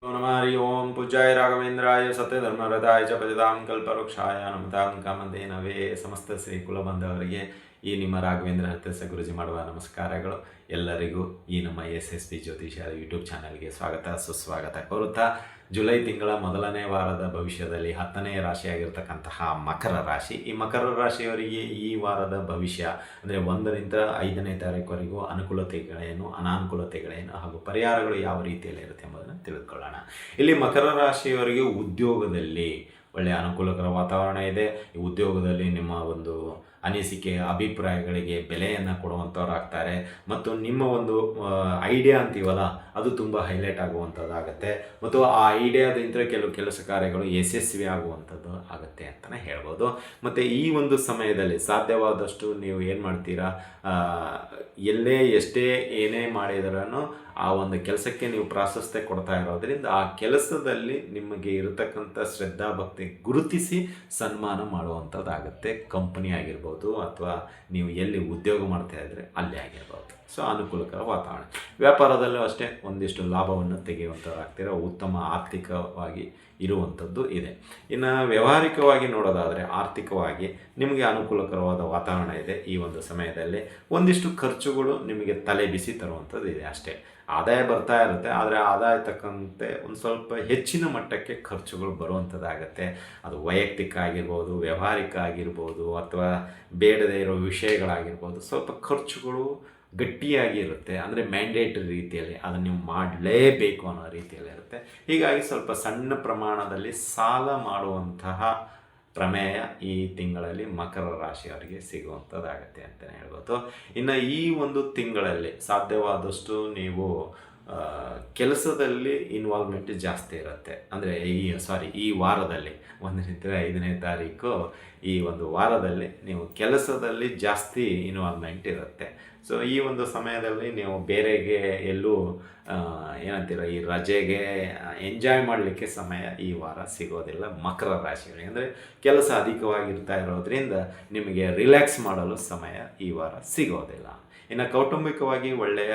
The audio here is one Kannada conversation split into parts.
नमः हरि ओम पूज्याय राघवेंद्राय सत्यधर्मरताय च भजतां कल्पवृक्षाय नमतां ಕಾಮಧೇನವೇ ಸಮಸ್ತ ಶ್ರೀ ಕುಲ ಬಂಧವರಿಗೆ ಈ ನಿಮ್ಮ ರಾಘವೇಂದ್ರ ಹತ್ತಸ ಗುರುಜಿ ಮಾಡುವ ನಮಸ್ಕಾರಗಳು. ಎಲ್ಲರಿಗೂ ಈ ನಮ್ಮ SSP ಜ್ಯೋತಿಷ ಯೂಟ್ಯೂಬ್ ಚಾನಲ್ಗೆ ಸ್ವಾಗತ ಸುಸ್ವಾಗತ ಕೋರುತ್ತಾ, ಜುಲೈ ತಿಂಗಳ ಮೊದಲನೇ ವಾರದ ಭವಿಷ್ಯದಲ್ಲಿ 10ನೇ ರಾಶಿಯಾಗಿರ್ತಕ್ಕಂತಹ ಮಕರ ರಾಶಿ, ಈ ಮಕರ ರಾಶಿಯವರಿಗೆ ಈ ವಾರದ ಭವಿಷ್ಯ ಅಂದರೆ 1ರಿಂದ 5ನೇ ತಾರೀಕುವರೆಗೂ ಅನುಕೂಲತೆಗಳೇನು, ಅನಾನುಕೂಲತೆಗಳೇನು ಹಾಗೂ ಪರಿಹಾರಗಳು ಯಾವ ರೀತಿಯಲ್ಲಿ ಇರುತ್ತೆ ಎಂಬುದನ್ನು ತಿಳಿದುಕೊಳ್ಳೋಣ. ಇಲ್ಲಿ ಮಕರ ರಾಶಿಯವರಿಗೆ ಉದ್ಯೋಗದಲ್ಲಿ ಒಳ್ಳೆಯ ಅನುಕೂಲಕರ ವಾತಾವರಣ ಇದೆ. ಈ ಉದ್ಯೋಗದಲ್ಲಿ ನಿಮ್ಮ ಒಂದು ಅನಿಸಿಕೆ ಅಭಿಪ್ರಾಯಗಳಿಗೆ ಬೆಲೆಯನ್ನು ಕೊಡುವಂಥವ್ರು ಆಗ್ತಾರೆ ಮತ್ತು ನಿಮ್ಮ ಒಂದು ಐಡಿಯಾ ಅಂತೀವಲ್ಲ ಅದು ತುಂಬ ಹೈಲೈಟ್ ಆಗುವಂಥದ್ದಾಗತ್ತೆ ಮತ್ತು ಆ ಐಡಿಯಾದಿಂದ ಕೆಲವು ಕೆಲಸ ಕಾರ್ಯಗಳು ಯಶಸ್ವಿ ಆಗುವಂಥದ್ದು ಆಗುತ್ತೆ ಅಂತಲೇ ಹೇಳ್ಬೋದು. ಮತ್ತು ಈ ಒಂದು ಸಮಯದಲ್ಲಿ ಸಾಧ್ಯವಾದಷ್ಟು ನೀವು ಏನು ಮಾಡ್ತೀರಾ, ಎಲ್ಲೇ ಎಷ್ಟೇ ಏನೇ ಮಾಡಿದ್ರೂ ಆ ಒಂದು ಕೆಲಸಕ್ಕೆ ನೀವು ಪ್ರಾಶಸ್ತ್ಯ ಕೊಡ್ತಾ ಇರೋದ್ರಿಂದ ಆ ಕೆಲಸದಲ್ಲಿ ನಿಮಗೆ ಇರತಕ್ಕಂಥ ಶ್ರದ್ಧಾಭಕ್ತಿ ಗುರುತಿಸಿ ಸನ್ಮಾನ ಮಾಡುವಂಥದ್ದಾಗುತ್ತೆ. ಕಂಪನಿ ಆಗಿರ್ಬೋದು ಅಥವಾ ನೀವು ಎಲ್ಲಿ ಉದ್ಯೋಗ ಮಾಡ್ತಾ ಇದ್ದರೆ ಅಲ್ಲಿ ಆಗಿರ್ಬೋದು. ಸೊ ಅನುಕೂಲಕರ ವಾತಾವರಣ. ವ್ಯಾಪಾರದಲ್ಲೂ ಅಷ್ಟೇ ಒಂದಿಷ್ಟು ಲಾಭವನ್ನು ತೆಗೆಯುವಂಥದ್ದಾಗ್ತೀರ, ಉತ್ತಮ ಆರ್ಥಿಕವಾಗಿ ಇರುವಂಥದ್ದು ಇದೆ. ಇನ್ನು ವ್ಯಾವಹಾರಿಕವಾಗಿ ನೋಡೋದಾದರೆ ಆರ್ಥಿಕವಾಗಿ ನಿಮಗೆ ಅನುಕೂಲಕರವಾದ ವಾತಾವರಣ ಇದೆ. ಈ ಒಂದು ಸಮಯದಲ್ಲಿ ಒಂದಿಷ್ಟು ಖರ್ಚುಗಳು ನಿಮಗೆ ತಲೆ ಬಿಸಿ ತರುವಂಥದ್ದು ಇದೆ ಅಷ್ಟೇ. ಆದಾಯ ಬರ್ತಾ ಇರುತ್ತೆ, ಆದರೆ ಆದಾಯ ತಕ್ಕಂತೆ ಒಂದು ಸ್ವಲ್ಪ ಹೆಚ್ಚಿನ ಮಟ್ಟಕ್ಕೆ ಖರ್ಚುಗಳು ಬರುವಂಥದ್ದಾಗತ್ತೆ. ಅದು ವೈಯಕ್ತಿಕ ಆಗಿರ್ಬೋದು, ವ್ಯಾವಹಾರಿಕ ಆಗಿರ್ಬೋದು ಅಥವಾ ಬೇಡದೇ ಇರೋ ವಿಷಯಗಳಾಗಿರ್ಬೋದು. ಸ್ವಲ್ಪ ಖರ್ಚುಗಳು ಗಟ್ಟಿಯಾಗಿ ಇರುತ್ತೆ, ಅಂದರೆ ಮ್ಯಾಂಡೇಟರಿ ರೀತಿಯಲ್ಲಿ ಅದನ್ನು ನೀವು ಮಾಡಲೇಬೇಕು ಅನ್ನೋ ರೀತಿಯಲ್ಲಿ ಇರುತ್ತೆ. ಹೀಗಾಗಿ ಸ್ವಲ್ಪ ಸಣ್ಣ ಪ್ರಮಾಣದಲ್ಲಿ ಸಾಲ ಮಾಡುವಂತಹ ಪ್ರಮೇಯ ಈ ತಿಂಗಳಲ್ಲಿ ಮಕರ ರಾಶಿಯವರಿಗೆ ಸಿಗುವಂಥದ್ದಾಗತ್ತೆ ಅಂತಲೇ ಹೇಳ್ಬೋದು. ಇನ್ನು ಈ ಒಂದು ತಿಂಗಳಲ್ಲಿ ಸಾಧ್ಯವಾದಷ್ಟು ನೀವು ಕೆಲಸದಲ್ಲಿ ಇನ್ವಾಲ್ವ್ಮೆಂಟ್ ಜಾಸ್ತಿ ಇರುತ್ತೆ. ಅಂದರೆ ಈ ವಾರದಲ್ಲಿ 1ರಿಂದ 5ನೇ ತಾರೀಕು ಈ ಒಂದು ವಾರದಲ್ಲಿ ನೀವು ಕೆಲಸದಲ್ಲಿ ಜಾಸ್ತಿ ಇನ್ವಾಲ್ವ್ಮೆಂಟ್ ಇರುತ್ತೆ. ಸೊ ಈ ಒಂದು ಸಮಯದಲ್ಲಿ ನೀವು ಬೇರೆಗೆ ಎಲ್ಲೂ ಏನಂತೀರ, ಈ ರಜೆಗೆ ಎಂಜಾಯ್ ಮಾಡಲಿಕ್ಕೆ ಸಮಯ ಈ ವಾರ ಸಿಗೋದಿಲ್ಲ ಮಕರ ರಾಶಿಯವರಿಗೆ. ಅಂದರೆ ಕೆಲಸ ಅಧಿಕವಾಗಿರ್ತಾ ಇರೋದ್ರಿಂದ ನಿಮಗೆ ರಿಲ್ಯಾಕ್ಸ್ ಮಾಡಲು ಸಮಯ ಈ ವಾರ ಸಿಗೋದಿಲ್ಲ. ಇನ್ನು ಕೌಟುಂಬಿಕವಾಗಿ ಒಳ್ಳೆಯ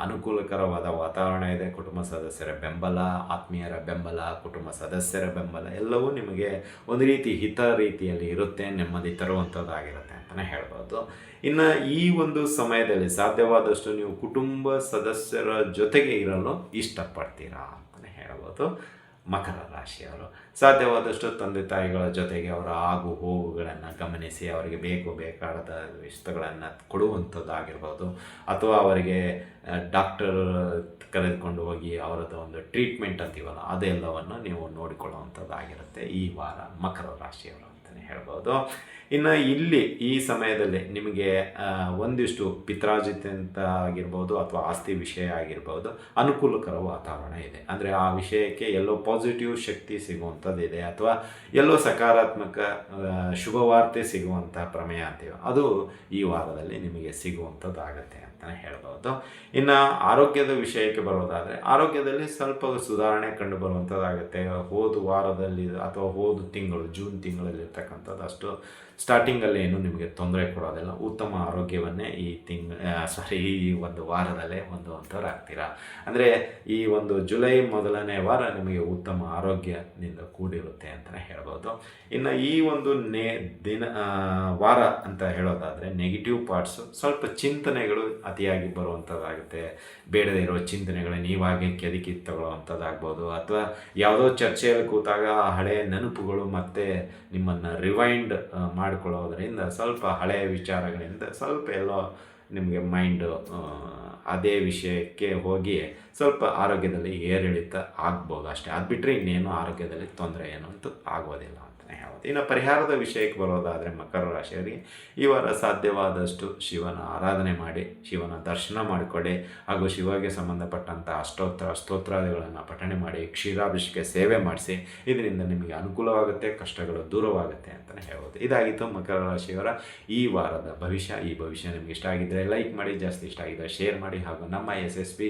ಅನುಕೂಲಕರವಾದ ವಾತಾವರಣ ಇದೆ. ಕುಟುಂಬ ಸದಸ್ಯರ ಬೆಂಬಲ, ಆತ್ಮೀಯರ ಬೆಂಬಲ, ಕುಟುಂಬ ಸದಸ್ಯರ ಬೆಂಬಲ ಎಲ್ಲವೂ ನಿಮಗೆ ಒಂದು ರೀತಿ ಹಿತ ರೀತಿಯಲ್ಲಿ ಇರುತ್ತೆ, ನೆಮ್ಮದಿ ತರುವಂಥದ್ದಾಗಿರುತ್ತೆ ಅಂತಲೇ ಹೇಳ್ಬೋದು. ಇನ್ನು ಈ ಒಂದು ಸಮಯದಲ್ಲಿ ಸಾಧ್ಯವಾದಷ್ಟು ನೀವು ಕುಟುಂಬ ಸದಸ್ಯರ ಜೊತೆಗೆ ಇರಲು ಇಷ್ಟಪಡ್ತೀರಾ ಅಂತಲೇ ಹೇಳ್ಬೋದು. ಮಕರ ರಾಶಿಯವರು ಸಾಧ್ಯವಾದಷ್ಟು ತಂದೆ ತಾಯಿಗಳ ಜೊತೆಗೆ ಅವರ ಆಗು ಹೋಗುಗಳನ್ನು ಗಮನಿಸಿ ಅವರಿಗೆ ಬೇಕಾದ ವಸ್ತುಗಳನ್ನು ಕೊಡುವಂಥದ್ದಾಗಿರ್ಬೋದು ಅಥವಾ ಅವರಿಗೆ ಡಾಕ್ಟರ್ ಕರೆದುಕೊಂಡು ಹೋಗಿ ಅವರದ್ದು ಒಂದು ಟ್ರೀಟ್ಮೆಂಟ್ ಅಂತೀವಲ್ಲ ಅದೆಲ್ಲವನ್ನು ನೀವು ನೋಡಿಕೊಳ್ಳುವಂಥದ್ದಾಗಿರುತ್ತೆ ಈ ವಾರ ಮಕರ ರಾಶಿಯವರು ಅಂತಲೇ ಹೇಳ್ಬೋದು. ಇನ್ನು ಇಲ್ಲಿ ಈ ಸಮಯದಲ್ಲಿ ನಿಮಗೆ ಒಂದಿಷ್ಟು ಪಿತ್ರಾರ್ಜಿತ ಅಂತ ಆಗಿರ್ಬೋದು ಅಥವಾ ಆಸ್ತಿ ವಿಷಯ ಆಗಿರ್ಬೋದು ಅನುಕೂಲಕರ ವಾತಾವರಣ ಇದೆ. ಅಂದರೆ ಆ ವಿಷಯಕ್ಕೆ ಎಲ್ಲೋ ಪಾಸಿಟಿವ್ ಶಕ್ತಿ ಸಿಗುವಂಥದ್ದಿದೆ ಅಥವಾ ಎಲ್ಲೋ ಸಕಾರಾತ್ಮಕ ಶುಭವಾರ್ತೆ ಸಿಗುವಂಥ ಪ್ರಮೇಯ ಅಂತೀವಿ, ಅದು ಈ ವಾರದಲ್ಲಿ ನಿಮಗೆ ಸಿಗುವಂಥದ್ದಾಗತ್ತೆ ಅಂತಲೇ ಹೇಳ್ಬೋದು. ಇನ್ನು ಆರೋಗ್ಯದ ವಿಷಯಕ್ಕೆ ಬರೋದಾದರೆ ಆರೋಗ್ಯದಲ್ಲಿ ಸ್ವಲ್ಪ ಸುಧಾರಣೆ ಕಂಡು ಬರುವಂಥದ್ದಾಗುತ್ತೆ. ಹೋದ ವಾರದಲ್ಲಿ ಅಥವಾ ಹೋದ ತಿಂಗಳು ಜೂನ್ ತಿಂಗಳಲ್ಲಿರ್ತಕ್ಕಂಥದ್ದು ಅಷ್ಟು ಸ್ಟಾರ್ಟಿಂಗಲ್ಲಿ ಏನು ನಿಮಗೆ ತೊಂದರೆ ಕೊಡೋದಿಲ್ಲ. ಉತ್ತಮ ಆರೋಗ್ಯವನ್ನೇ ಈ ಒಂದು ವಾರದಲ್ಲೇ ಹೊಂದುವಂಥವ್ರು ಆಗ್ತೀರಾ. ಅಂದರೆ ಈ ಒಂದು ಜುಲೈ ಮೊದಲನೇ ವಾರ ನಿಮಗೆ ಉತ್ತಮ ಆರೋಗ್ಯದಿಂದ ಕೂಡಿರುತ್ತೆ ಅಂತಲೇ ಹೇಳ್ಬೋದು. ಇನ್ನು ಈ ಒಂದು ವಾರ ಅಂತ ಹೇಳೋದಾದರೆ ನೆಗೆಟಿವ್ ಪಾರ್ಟ್ಸು ಸ್ವಲ್ಪ ಚಿಂತನೆಗಳು ಅತಿಯಾಗಿ ಬರುವಂಥದ್ದಾಗುತ್ತೆ. ಬೇಡದೇ ಇರೋ ಚಿಂತನೆಗಳು ನೀವಾಗೆ ಕೆದಕಿ ತಗೊಳ್ಳುವಂಥದ್ದಾಗ್ಬೋದು ಅಥವಾ ಯಾವುದೋ ಚರ್ಚೆಯಲ್ಲಿ ಕೂತಾಗ ಹಳೆಯ ನೆನಪುಗಳು ಮತ್ತೆ ನಿಮ್ಮನ್ನು ರಿವೈಂಡ್ ಮಾಡಿಕೊಳ್ಳೋದ್ರಿಂದ ಸ್ವಲ್ಪ ಹಳೆಯ ವಿಚಾರಗಳಿಂದ ಸ್ವಲ್ಪ ಎಲ್ಲೋ ನಿಮಗೆ ಮೈಂಡು ಅದೇ ವಿಷಯಕ್ಕೆ ಹೋಗಿ ಸ್ವಲ್ಪ ಆರೋಗ್ಯದಲ್ಲಿ ಏರಿಳಿತ ಆಗ್ಬೋದು ಅಷ್ಟೇ. ಅದು ಬಿಟ್ಟರೆ ಇನ್ನೇನು ಆರೋಗ್ಯದಲ್ಲಿ ತೊಂದರೆ ಏನು ಅಂತೂ ಆಗೋದಿಲ್ಲ ಅಂತಲೇ ಹೇಳ್ಬೋದು. ಇನ್ನು ಪರಿಹಾರದ ವಿಷಯಕ್ಕೆ ಬರೋದಾದರೆ ಮಕರ ರಾಶಿಯವರಿಗೆ ಈ ವಾರ ಸಾಧ್ಯವಾದಷ್ಟು ಶಿವನ ಆರಾಧನೆ ಮಾಡಿ, ಶಿವನ ದರ್ಶನ ಮಾಡಿಕೊಳ್ಳಿ ಹಾಗೂ ಶಿವಗೆ ಸಂಬಂಧಪಟ್ಟಂಥ ಸ್ತೋತ್ರಾದಿಗಳನ್ನು ಪಠಣೆ ಮಾಡಿ, ಕ್ಷೀರಾಭಿಷೇಕ ಸೇವೆ ಮಾಡಿಸಿ. ಇದರಿಂದ ನಿಮಗೆ ಅನುಕೂಲವಾಗುತ್ತೆ, ಕಷ್ಟಗಳು ದೂರವಾಗುತ್ತೆ ಅಂತಲೇ ಹೇಳ್ಬೋದು. ಇದಾಗಿತ್ತು ಮಕರ ರಾಶಿಯವರ ಈ ವಾರದ ಭವಿಷ್ಯ. ಈ ಭವಿಷ್ಯ ನಿಮಗೆ ಇಷ್ಟ ಆಗಿದ್ದರೆ ಲೈಕ್ ಮಾಡಿ, ಜಾಸ್ತಿ ಇಷ್ಟ ಆಗಿದ್ದರೆ ಶೇರ್ ಮಾಡಿ ಹಾಗೂ ನಮ್ಮ SSP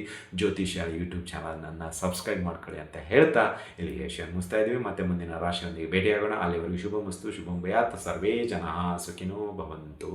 ಜ್ಯೋತಿಷ ಯೂಟ್ಯೂಬ್ ಚಾನಲ್ನನ್ನು ಸಬ್ಸ್ಕ್ರೈಬ್ ಮಾಡ್ಕೊಳ್ಳಿ ಅಂತ ಹೇಳ್ತಾ ಇಲ್ಲಿಗೆ ಮುಗಿಸ್ತಾ ಇದ್ದೀವಿ. ಮತ್ತೆ ಮುಂದಿನ ರಾಶಿಯೊಂದಿಗೆ ಭೇಟಿಯಾಗೋಣ. ಅಲ್ಲಿವರೆಗೂ ಶುಭಮಸ್ತು, ಶುಭಂ ಭಯಾತ್, ಸರ್ವೇ ಜನಃ ಸುಖಿನೋ ಭವಂತು.